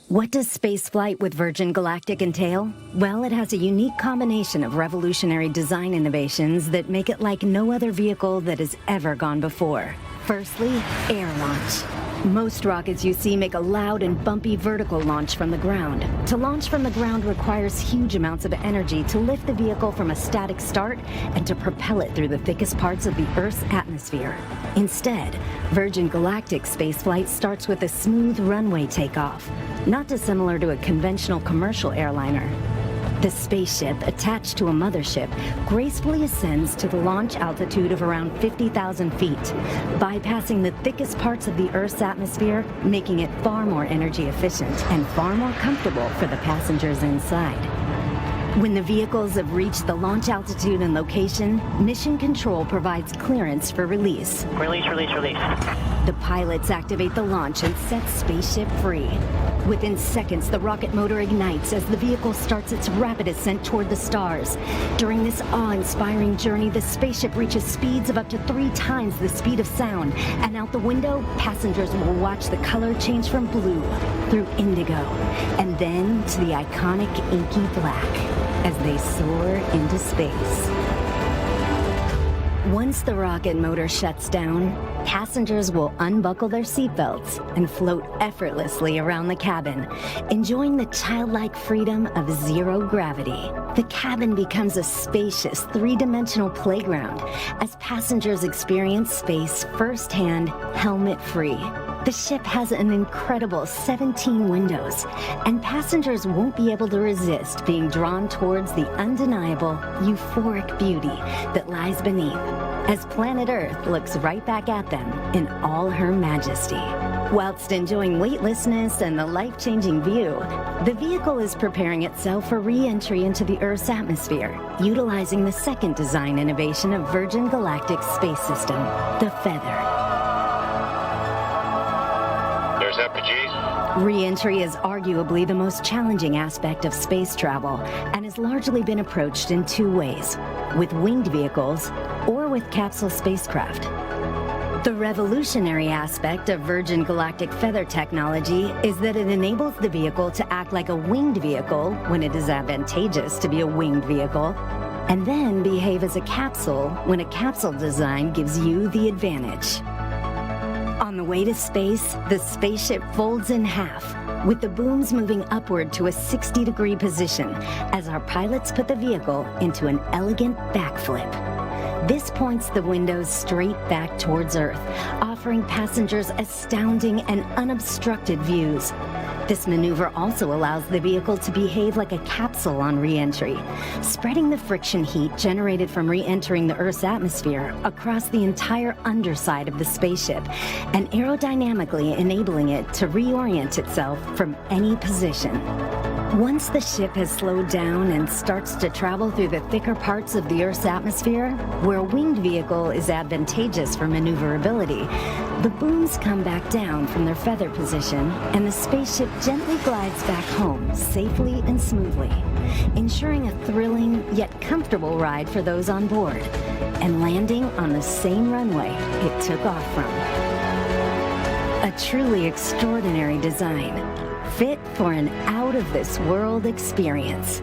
What does spaceflight with Virgin Galactic entail? Well, it has a unique combination of revolutionary design innovations that make it like no other vehicle that has ever gone before. Firstly, air launch. Most rockets you see make a loud and bumpy vertical launch from the ground. To launch from the ground requires huge amounts of energy to lift the vehicle from a static start and to propel it through the thickest parts of the Earth's atmosphere. Instead, Virgin Galactic spaceflight starts with a smooth runway takeoff, not dissimilar to a conventional commercial airliner. The spaceship, attached to a mothership, gracefully ascends to the launch altitude of around 50,000 feet, bypassing the thickest parts of the Earth's atmosphere, making it far more energy efficient and far more comfortable for the passengers inside. When the vehicles have reached the launch altitude and location, Mission Control provides clearance for release. Release. The pilots activate the launch and set spaceship free. Within seconds, the rocket motor ignites as the vehicle starts its rapid ascent toward the stars. During this awe-inspiring journey, the spaceship reaches speeds of up to 3 times the speed of sound. And out the window, passengers will watch the color change from blue through indigo, and then to the iconic inky black as they soar into space. Once the rocket motor shuts down, passengers will unbuckle their seatbelts and float effortlessly around the cabin, enjoying the childlike freedom of zero gravity. The cabin becomes a spacious, 3-dimensional playground as passengers experience space firsthand, helmet-free. The ship has an incredible 17 windows, and passengers won't be able to resist being drawn towards the undeniable, euphoric beauty that lies beneath, as planet Earth looks right back at them in all her majesty. Whilst enjoying weightlessness and the life-changing view, the vehicle is preparing itself for re-entry into the Earth's atmosphere, utilizing the second design innovation of Virgin Galactic's space system, the Feather. There's apogee. Re-entry is arguably the most challenging aspect of space travel and has largely been approached in 2 ways, with winged vehicles or with capsule spacecraft. The revolutionary aspect of Virgin Galactic Feather technology is that it enables the vehicle to act like a winged vehicle when it is advantageous to be a winged vehicle, and then behave as a capsule when a capsule design gives you the advantage. On the way to space, the spaceship folds in half, with the booms moving upward to a 60-degree position as our pilots put the vehicle into an elegant backflip. This points the windows straight back towards Earth, offering passengers astounding and unobstructed views. This maneuver also allows the vehicle to behave like a capsule on re-entry, spreading the friction heat generated from re-entering the Earth's atmosphere across the entire underside of the spaceship, and aerodynamically enabling it to reorient itself from any position. Once the ship has slowed down and starts to travel through the thicker parts of the Earth's atmosphere, where a winged vehicle is advantageous for maneuverability, the booms come back down from their feather position, and the spaceship gently glides back home safely and smoothly, ensuring a thrilling yet comfortable ride for those on board, and landing on the same runway it took off from. A truly extraordinary design, fit for an out-of-this-world experience.